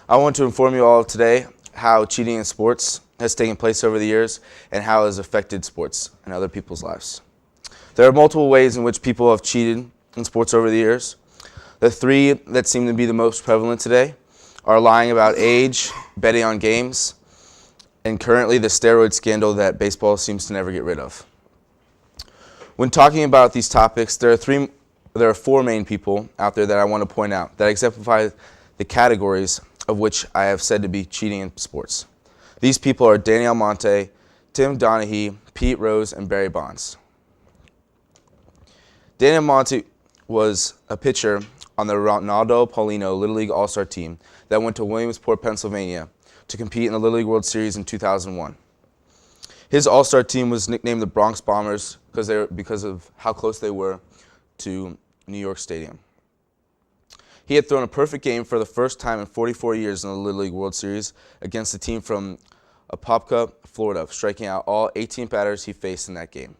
I want to inform you all today how cheating in sports has taken place over the years and how it has affected sports and other people's lives. There are multiple ways in which people have cheated in sports over the years. The three that seem to be the most prevalent today are lying about age, betting on games, and currently the steroid scandal that baseball seems to never get rid of. When talking about these topics, there are four main people out there that I want to point out that exemplify the categories of which I have said to be cheating in sports. These people are Danny Almonte, Tim Donaghy, Pete Rose, and Barry Bonds. Danny Almonte was a pitcher on the Ronaldo Paulino Little League All-Star team that went to Williamsport, Pennsylvania to compete in the Little League World Series in 2001. His All-Star team was nicknamed the Bronx Bombers because of how close they were to New York Stadium. He had thrown a perfect game for the first time in 44 years in the Little League World Series against a team from Apopka, Florida, striking out all 18 batters he faced in that game.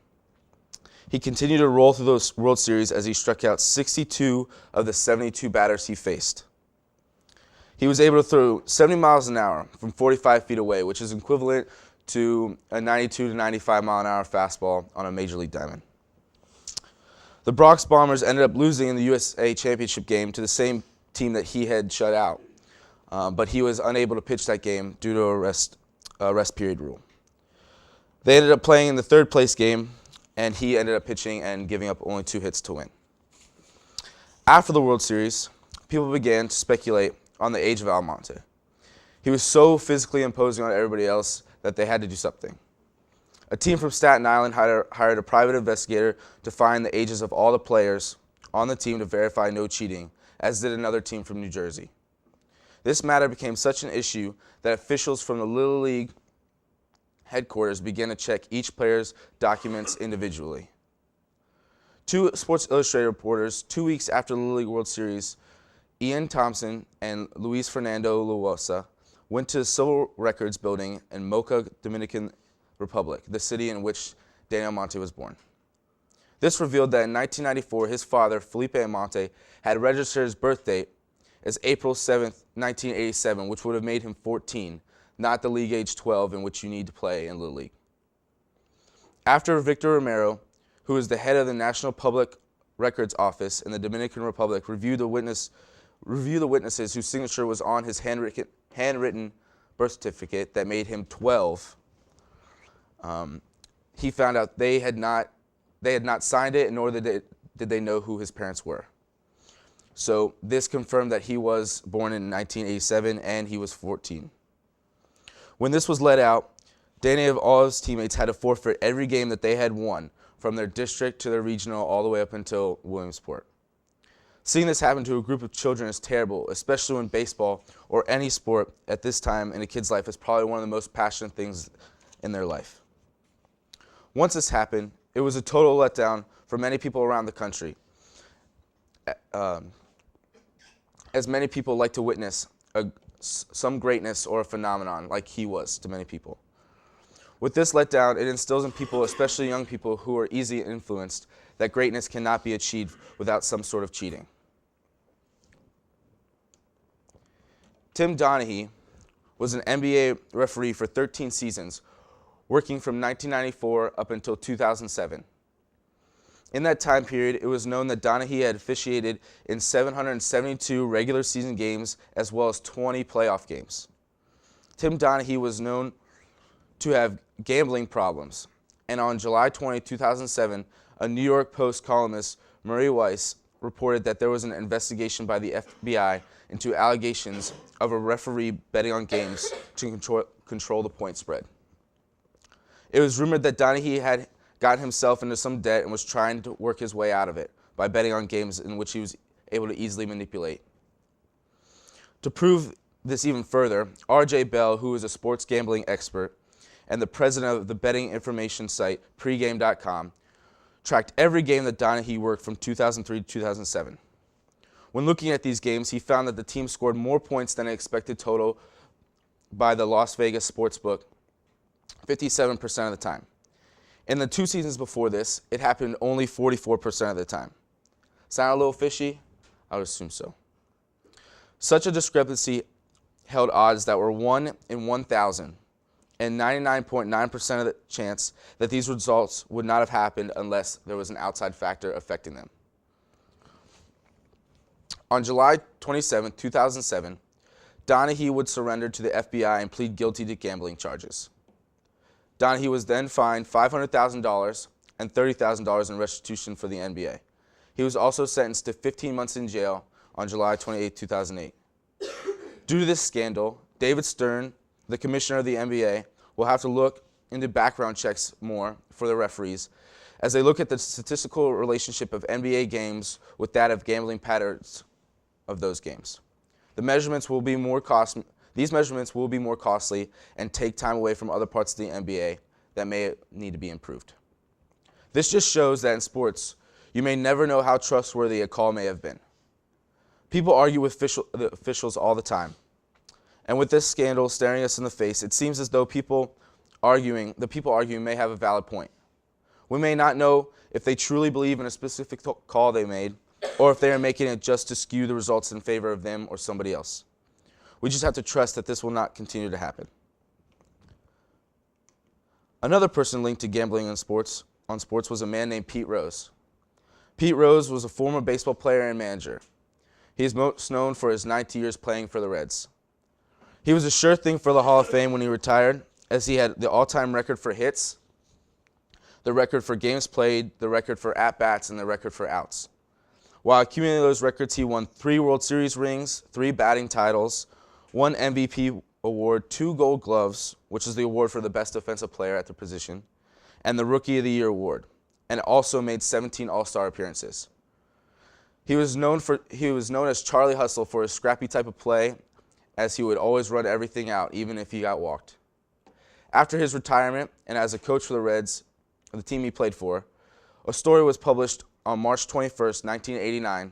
He continued to roll through those World Series as he struck out 62 of the 72 batters he faced. He was able to throw 70 miles an hour from 45 feet away, which is equivalent to a 92 to 95 mile an hour fastball on a major league diamond. The Bronx Bombers ended up losing in the USA Championship game to the same team that he had shut out, but he was unable to pitch that game due to a rest period rule. They ended up playing in the third place game, and he ended up pitching and giving up only 2 hits to win. After the World Series, people began to speculate on the age of Almonte. He was so physically imposing on everybody else that they had to do something. A team from Staten Island hired a private investigator to find the ages of all the players on the team to verify no cheating, as did another team from New Jersey. This matter became such an issue that officials from the Little League headquarters began to check each player's documents individually. 2 Sports Illustrated reporters, 2 weeks after the Little League World Series, Ian Thompson and Luis Fernando Luosa, went to the Civil Records Building in Mocha, Dominican Republic, the city in which Danny Almonte was born. This revealed that in 1994, his father, Felipe Almonte, had registered his birth date as April 7, 1987, which would have made him 14, not the league age 12 in which you need to play in Little League. After Victor Romero, who is the head of the National Public Records Office in the Dominican Republic, reviewed the witnesses whose signature was on his handwritten birth certificate that made him 12, he found out they had not signed it, nor did they know who his parents were. So this confirmed that he was born in 1987 and he was 14. When this was let out, Danny and all his teammates had to forfeit every game that they had won, from their district to their regional all the way up until Williamsport. Seeing this happen to a group of children is terrible, especially when baseball or any sport at this time in a kid's life is probably one of the most passionate things in their life. Once this happened, it was a total letdown for many people around the country, as many people like to witness some greatness or a phenomenon like he was to many people. With this letdown, it instills in people, especially young people who are easily influenced, that greatness cannot be achieved without some sort of cheating. Tim Donaghy was an NBA referee for 13 seasons, working from 1994 up until 2007. In that time period, it was known that Donaghy had officiated in 772 regular season games as well as 20 playoff games. Tim Donaghy was known to have gambling problems, and on July 20, 2007, a New York Post columnist, Murray Weiss, reported that there was an investigation by the FBI into allegations of a referee betting on games to control the point spread. It was rumored that Donaghy had gotten himself into some debt and was trying to work his way out of it by betting on games in which he was able to easily manipulate. To prove this even further, R.J. Bell, who is a sports gambling expert and the president of the betting information site pregame.com, tracked every game that Donaghy worked from 2003 to 2007. When looking at these games, he found that the team scored more points than an expected total by the Las Vegas sportsbook 57% of the time. In the 2 seasons before this, it happened only 44% of the time. Sound a little fishy? I would assume so. Such a discrepancy held odds that were 1 in 1,000 and 99.9% of the chance that these results would not have happened unless there was an outside factor affecting them. On July 27, 2007, Donahue would surrender to the FBI and plead guilty to gambling charges. Donahue was then fined $500,000 and $30,000 in restitution for the NBA. He was also sentenced to 15 months in jail on July 28, 2008. Due to this scandal, David Stern, the commissioner of the NBA, will have to look into background checks more for the referees as they look at the statistical relationship of NBA games with that of gambling patterns of those games. These measurements will be more costly and take time away from other parts of the NBA that may need to be improved. This just shows that in sports, you may never know how trustworthy a call may have been. People argue with the officials all the time. And with this scandal staring us in the face, it seems as though the people arguing may have a valid point. We may not know if they truly believe in a specific call they made, or if they are making it just to skew the results in favor of them or somebody else. We just have to trust that this will not continue to happen. Another person linked to gambling on sports was a man named Pete Rose. Pete Rose was a former baseball player and manager. He is most known for his 90 years playing for the Reds. He was a sure thing for the Hall of Fame when he retired, as he had the all-time record for hits, the record for games played, the record for at-bats, and the record for outs. While accumulating those records, he won 3 World Series rings, 3 batting titles, 1 MVP award, 2 Gold Gloves, which is the award for the best defensive player at the position, and the Rookie of the Year award, and also made 17 All-Star appearances. He was known as Charlie Hustle for his scrappy type of play, as he would always run everything out, even if he got walked. After his retirement, and as a coach for the Reds, the team he played for, a story was published on March 21st, 1989,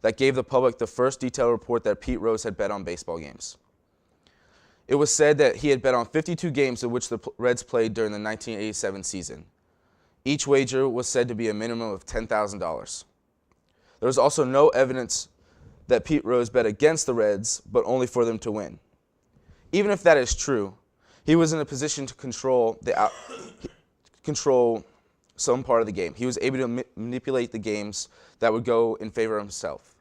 that gave the public the first detailed report that Pete Rose had bet on baseball games. It was said that he had bet on 52 games in which the Reds played during the 1987 season. Each wager was said to be a minimum of $10,000. There was also no evidence that Pete Rose bet against the Reds, but only for them to win. Even if that is true, he was in a position to control some part of the game. He was able to manipulate the games that would go in favor of himself.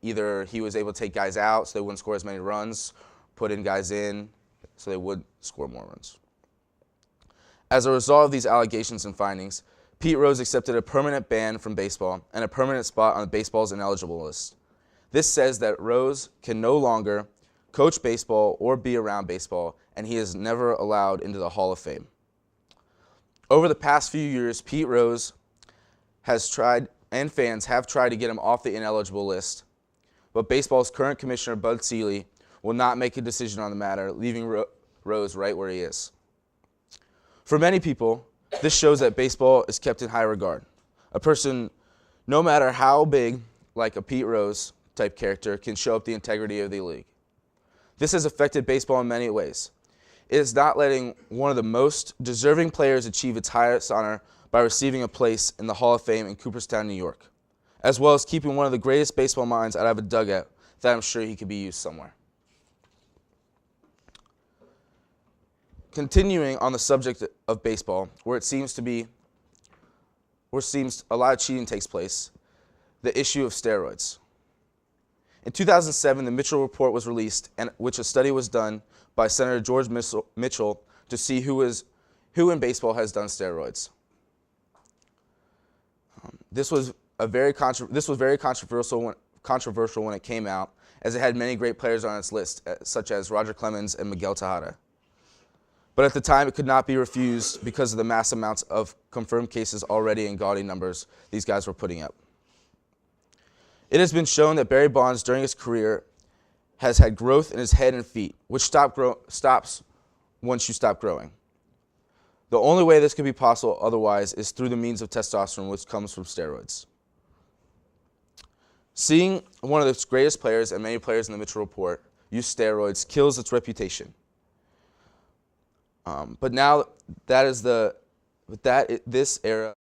Either he was able to take guys out so they wouldn't score as many runs, put in guys in so they would score more runs. As a result of these allegations and findings, Pete Rose accepted a permanent ban from baseball and a permanent spot on baseball's ineligible list. This says that Rose can no longer coach baseball or be around baseball, and he is never allowed into the Hall of Fame. Over the past few years, Pete Rose has tried, and fans have tried to get him off the ineligible list, but baseball's current commissioner, Bud Selig, will not make a decision on the matter, leaving Rose right where he is. For many people, this shows that baseball is kept in high regard. A person, no matter how big, like a Pete Rose type character, can show up the integrity of the league. This has affected baseball in many ways. It is not letting one of the most deserving players achieve its highest honor by receiving a place in the Hall of Fame in Cooperstown, New York, as well as keeping one of the greatest baseball minds out of a dugout that I'm sure he could be used somewhere. Continuing on the subject of baseball, where it seems a lot of cheating takes place, the issue of steroids. In 2007, the Mitchell Report was released, in which a study was done by Senator George Mitchell to see who in baseball has done steroids. This was very controversial when it came out, as it had many great players on its list, such as Roger Clemens and Miguel Tejada. But at the time, it could not be refused because of the mass amounts of confirmed cases already in gaudy numbers these guys were putting up. It has been shown that Barry Bonds, during his career, has had growth in his head and feet, which stops once you stop growing. The only way this could be possible otherwise is through the means of testosterone, which comes from steroids. Seeing one of the greatest players and many players in the Mitchell Report use steroids kills its reputation. But now this era